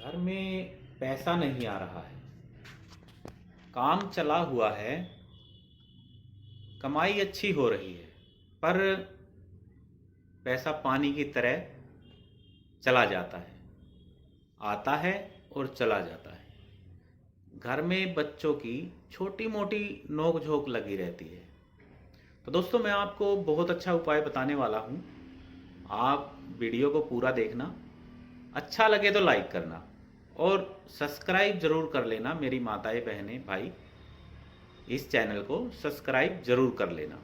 घर में पैसा नहीं आ रहा है। काम चला हुआ है। कमाई अच्छी हो रही है, पर पैसा पानी की तरह चला जाता है। आता है और चला जाता है। घर में बच्चों की छोटी मोटी नोक झोंक लगी रहती है। तो दोस्तों, मैं आपको बहुत अच्छा उपाय बताने वाला हूँ। आप वीडियो को पूरा देखना, अच्छा लगे तो लाइक करना और सब्सक्राइब जरूर कर लेना। मेरी माताएं, बहनें, भाई, इस चैनल को सब्सक्राइब जरूर कर लेना।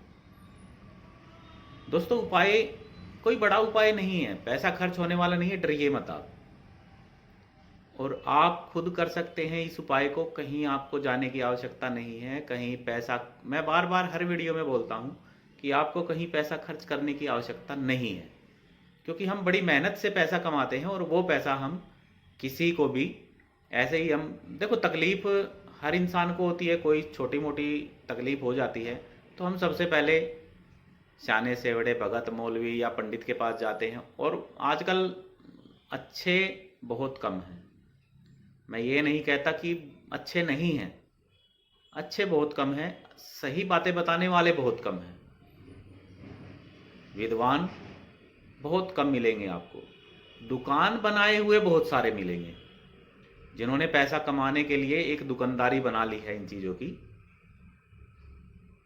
दोस्तों, उपाय कोई बड़ा उपाय नहीं है, पैसा खर्च होने वाला नहीं है, डरिए मत आप। और आप खुद कर सकते हैं इस उपाय को। कहीं आपको जाने की आवश्यकता नहीं है। कहीं पैसा, मैं बार बार हर वीडियो में बोलता हूँ कि आपको कहीं पैसा खर्च करने की आवश्यकता नहीं है, क्योंकि हम बड़ी मेहनत से पैसा कमाते हैं और वो पैसा हम किसी को भी ऐसे ही हम देखो, तकलीफ हर इंसान को होती है। कोई छोटी मोटी तकलीफ हो जाती है तो हम सबसे पहले शाने सेवड़े भगत मौलवी या पंडित के पास जाते हैं। और आजकल अच्छे बहुत कम हैं। मैं ये नहीं कहता कि अच्छे नहीं हैं, अच्छे बहुत कम हैं। सही बातें बताने वाले बहुत कम हैं। विद्वान बहुत कम मिलेंगे आपको। दुकान बनाए हुए बहुत सारे मिलेंगे, जिन्होंने पैसा कमाने के लिए एक दुकानदारी बना ली है इन चीज़ों की।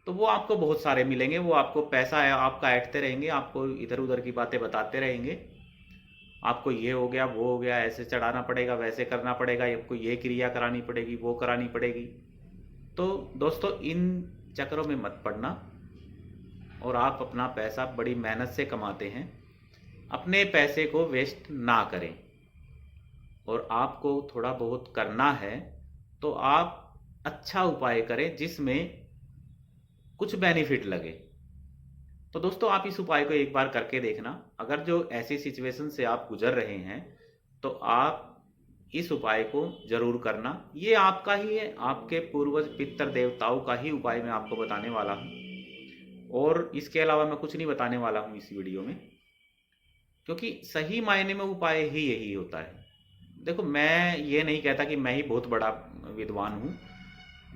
तो वो आपको बहुत सारे मिलेंगे। वो आपको पैसा है आपका ऐंठते रहेंगे, आपको इधर उधर की बातें बताते रहेंगे। आपको ये हो गया, वो हो गया, ऐसे चढ़ाना पड़ेगा, वैसे करना पड़ेगा, आपको ये क्रिया करानी पड़ेगी, वो करानी पड़ेगी। तो दोस्तों, इन चक्करों में मत पड़ना। और आप अपना पैसा बड़ी मेहनत से कमाते हैं, अपने पैसे को वेस्ट ना करें। और आपको थोड़ा बहुत करना है तो आप अच्छा उपाय करें जिसमें कुछ बेनिफिट लगे। तो दोस्तों, आप इस उपाय को एक बार करके देखना। अगर जो ऐसी सिचुएशन से आप गुजर रहे हैं तो आप इस उपाय को जरूर करना। ये आपका ही है, आपके पूर्वज पितर देवताओं का ही उपाय मैं आपको बताने वाला हूँ। और इसके अलावा मैं कुछ नहीं बताने वाला हूँ इस वीडियो में, क्योंकि सही मायने में उपाय ही यही होता है। देखो, मैं ये नहीं कहता कि मैं ही बहुत बड़ा विद्वान हूँ।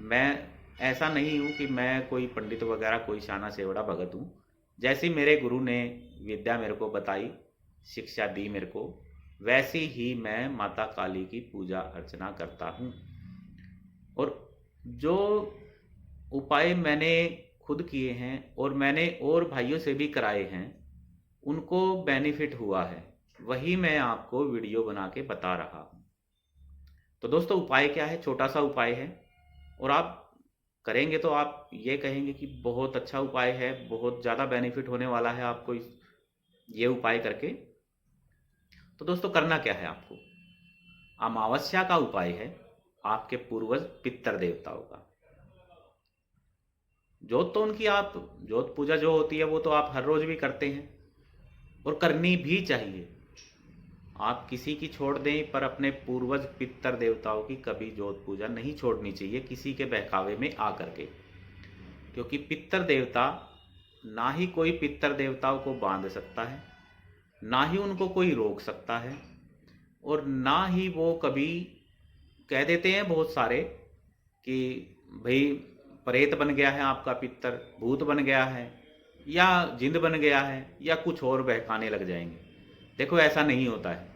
मैं ऐसा नहीं हूँ कि मैं कोई पंडित वगैरह, कोई शाना सेवड़ा भगत हूँ। जैसी मेरे गुरु ने विद्या मेरे को बताई, शिक्षा दी मेरे को, वैसी ही मैं माता काली की पूजा अर्चना करता हूँ। और जो उपाय मैंने खुद किए हैं और मैंने और भाइयों से भी कराए हैं, उनको बेनिफिट हुआ है, वही मैं आपको वीडियो बना के बता रहा हूँ। तो दोस्तों, उपाय क्या है? छोटा सा उपाय है और आप करेंगे तो आप ये कहेंगे कि बहुत अच्छा उपाय है, बहुत ज़्यादा बेनिफिट होने वाला है आपको ये उपाय करके। तो दोस्तों, करना क्या है आपको? अमावस्या का उपाय है, आपके पूर्वज पितर देवताओं का। जोत तो उनकी, आप जोत पूजा जो होती है वो तो आप हर रोज भी करते हैं और करनी भी चाहिए। आप किसी की छोड़ दें, पर अपने पूर्वज पितर देवताओं की कभी जोत पूजा नहीं छोड़नी चाहिए किसी के बहकावे में आकर के। क्योंकि पितर देवता, ना ही कोई पितर देवताओं को बांध सकता है, ना ही उनको कोई रोक सकता है, और ना ही वो कभी कह देते हैं बहुत सारे कि भाई प्रेत बन गया है आपका पितर, भूत बन गया है, या जिंद बन गया है, या कुछ और बहकाने लग जाएंगे। देखो, ऐसा नहीं होता है।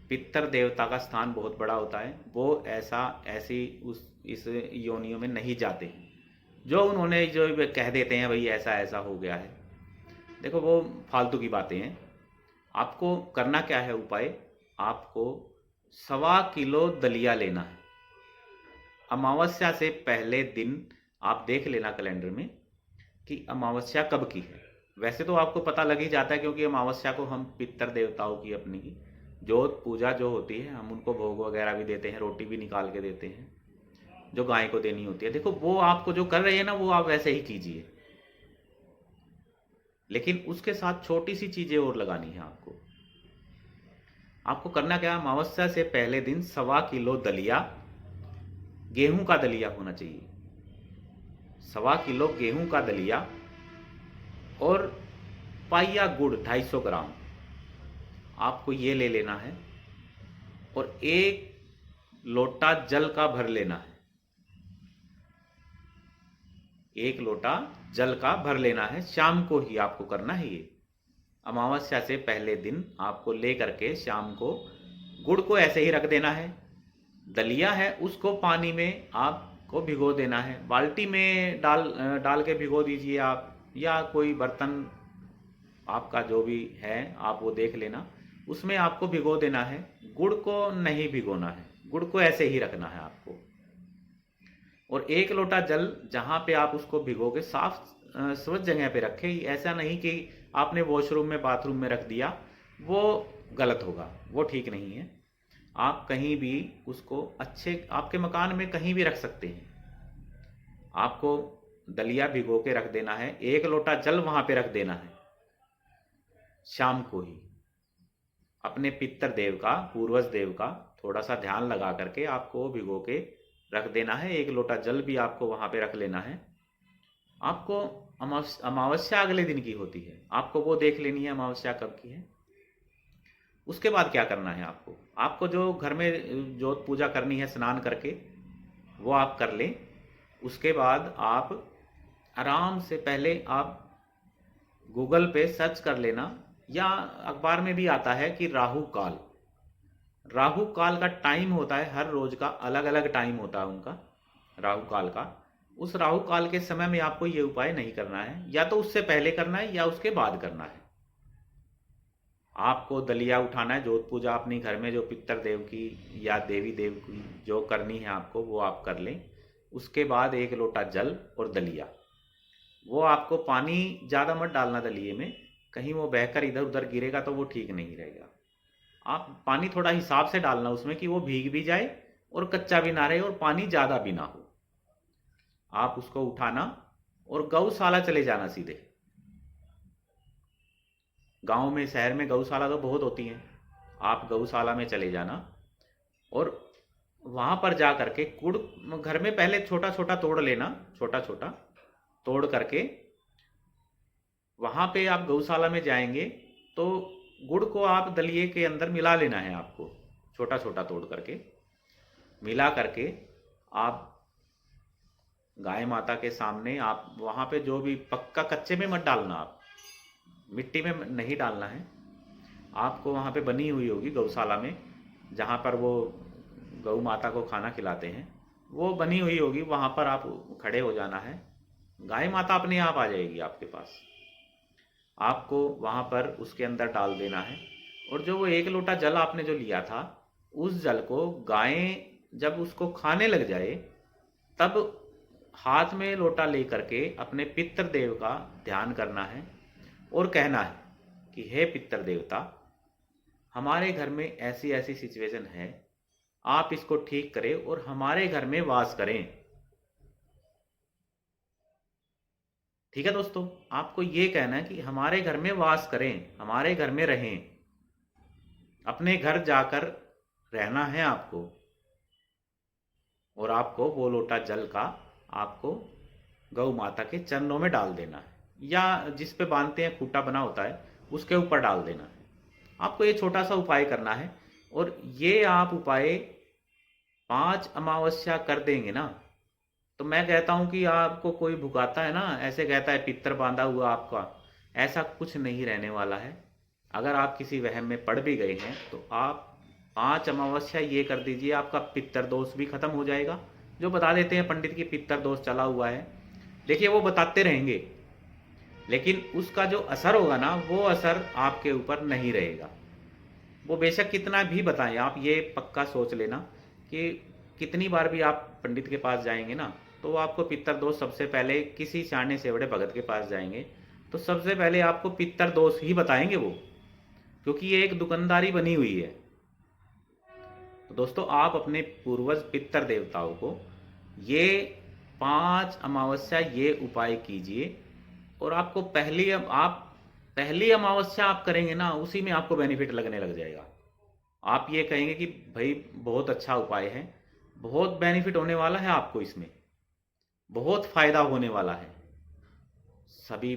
पितर देवता का स्थान बहुत बड़ा होता है। वो ऐसी उस इस योनियों में नहीं जाते हैं जो उन्होंने जो कह देते हैं भाई ऐसा ऐसा हो गया है। देखो, वो फालतू की बातें हैं। आपको करना क्या है उपाय? आपको 1.25 किलो दलिया लेना है। अमावस्या से पहले दिन आप देख लेना कैलेंडर में कि अमावस्या कब की है। वैसे तो आपको पता लग ही जाता है, क्योंकि अमावस्या को हम पितर देवताओं की अपनी की जोत पूजा जो होती है, हम उनको भोग वगैरह भी देते हैं, रोटी भी निकाल के देते हैं जो गाय को देनी होती है। देखो, वो आपको जो कर रहे हैं ना, वो आप वैसे ही कीजिए, लेकिन उसके साथ छोटी सी चीजें और लगानी है आपको। आपको करना क्या? अमावस्या से पहले दिन 1.25 किलो दलिया, गेहूं का दलिया होना चाहिए। 1.25 किलो गेहूं का दलिया और पाइया गुड़ 250 ग्राम आपको ये ले लेना है। और 1 लोटा जल का भर लेना है। 1 लोटा जल का भर लेना है। शाम को ही आपको करना है ये। अमावस्या से पहले दिन आपको ले करके शाम को गुड़ को ऐसे ही रख देना है। दलिया है उसको पानी में आपको भिगो देना है। बाल्टी में डाल के भिगो दीजिए आप, या कोई बर्तन आपका जो भी है आप वो देख लेना, उसमें आपको भिगो देना है। गुड़ को नहीं भिगोना है, गुड़ को ऐसे ही रखना है आपको। और 1 लोटा जल जहाँ पे आप उसको भिगोगे साफ स्वच्छ जगह पे रखें। ऐसा नहीं कि आपने वॉशरूम में बाथरूम में रख दिया, वो गलत होगा, वो ठीक नहीं है। आप कहीं भी उसको अच्छे आपके मकान में कहीं भी रख सकते हैं। आपको दलिया भिगो के रख देना है, 1 लोटा जल वहां पे रख देना है। शाम को ही अपने पितर देव का, पूर्वज देव का थोड़ा सा ध्यान लगा करके आपको भिगो के रख देना है। 1 लोटा जल भी आपको वहां पे रख लेना है। आपको अमावस्या अगले दिन की होती है, आपको वो देख लेनी है अमावस्या कब की है। उसके बाद क्या करना है आपको जो घर में जोत पूजा करनी है स्नान करके, वो आप कर लें। उसके बाद आप आराम से पहले आप गूगल पे सर्च कर लेना, या अखबार में भी आता है कि राहु काल का टाइम होता है। हर रोज का अलग अलग टाइम होता है उनका, राहु काल का। उस राहु काल के समय में आपको ये उपाय नहीं करना है, या तो उससे पहले करना है या उसके बाद करना है। आपको दलिया उठाना है, जोत पूजा अपनी घर में जो पितर देव की या देवी देव की जो करनी है आपको, वो आप कर लें। उसके बाद 1 लोटा जल और दलिया, वो आपको पानी ज़्यादा मत डालना दलिए में, कहीं वो बहकर इधर उधर गिरेगा तो वो ठीक नहीं रहेगा। आप पानी थोड़ा हिसाब से डालना उसमें, कि वो भीग भी जाए और कच्चा भी ना रहे और पानी ज़्यादा भी ना हो। आप उसको उठाना और गौशाला चले जाना सीधे। गांव में, शहर में गौशाला तो बहुत होती हैं। आप गौशाला में चले जाना और वहां पर जा करके गुड़ घर में पहले छोटा छोटा तोड़ लेना, छोटा छोटा तोड़ करके वहां पे आप गौशाला में जाएंगे तो गुड़ को आप दलिए के अंदर मिला लेना है। आपको छोटा छोटा तोड़ करके मिला करके आप गाय माता के सामने, आप वहां पे जो भी पक्का, कच्चे में मत डालना, आप मिट्टी में नहीं डालना है। आपको वहाँ पे बनी हुई होगी गौशाला में, जहाँ पर वो गौ माता को खाना खिलाते हैं, वो बनी हुई होगी, वहाँ पर आप खड़े हो जाना है। गाय माता अपने आप आ जाएगी आपके पास। आपको वहाँ पर उसके अंदर डाल देना है। और जो वो 1 लोटा जल आपने जो लिया था, उस जल को गायें जब उसको खाने लग जाए, तब हाथ में लोटा लेकर के अपने पितर देव का ध्यान करना है और कहना है कि हे पितर देवता, हमारे घर में ऐसी ऐसी सिचुएशन है, आप इसको ठीक करें और हमारे घर में वास करें। ठीक है दोस्तों, आपको ये कहना है कि हमारे घर में वास करें, हमारे घर में रहें, अपने घर जाकर रहना है आपको। और आपको वो लोटा जल का आपको गौ माता के चरणों में डाल देना है, या जिस पे बांधते हैं खूंटा बना होता है उसके ऊपर डाल देना है। आपको ये छोटा सा उपाय करना है। और ये आप उपाय 5 अमावस्या कर देंगे ना, तो मैं कहता हूं कि आपको कोई भुकाता है ना, ऐसे कहता है पितर बांधा हुआ आपका, ऐसा कुछ नहीं रहने वाला है। अगर आप किसी वहम में पड़ भी गए हैं तो आप 5 अमावस्या ये कर दीजिए, आपका पितर दोष भी खत्म हो जाएगा। जो बता देते हैं पंडित की पितर दोष चला हुआ है, देखिए वो बताते रहेंगे, लेकिन उसका जो असर होगा ना, वो असर आपके ऊपर नहीं रहेगा। वो बेशक कितना भी बताएं, आप ये पक्का सोच लेना कि कितनी बार भी आप पंडित के पास जाएंगे ना, तो वो आपको पितर दोष, सबसे पहले किसी शाने से बड़े भगत के पास जाएंगे तो सबसे पहले आपको पितर दोष ही बताएंगे वो, क्योंकि ये एक दुकानदारी बनी हुई है। तो दोस्तों, आप अपने पूर्वज पितर देवताओं को ये 5 अमावस्या ये उपाय कीजिए। और आपको पहली अमावस्या आप करेंगे ना, उसी में आपको बेनिफिट लगने लग जाएगा। आप ये कहेंगे कि भाई बहुत अच्छा उपाय है, बहुत बेनिफिट होने वाला है आपको, इसमें बहुत फायदा होने वाला है। सभी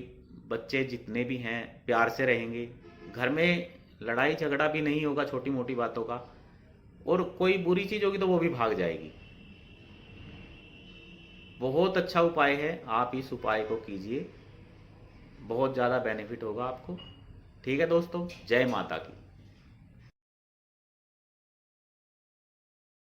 बच्चे जितने भी हैं प्यार से रहेंगे, घर में लड़ाई झगड़ा भी नहीं होगा छोटी मोटी बातों का, और कोई बुरी चीज़ होगी तो वो भी भाग जाएगी। बहुत अच्छा उपाय है, आप इस उपाय को कीजिए, बहुत ज़्यादा बेनिफिट होगा आपको। ठीक है दोस्तों, जय माता की।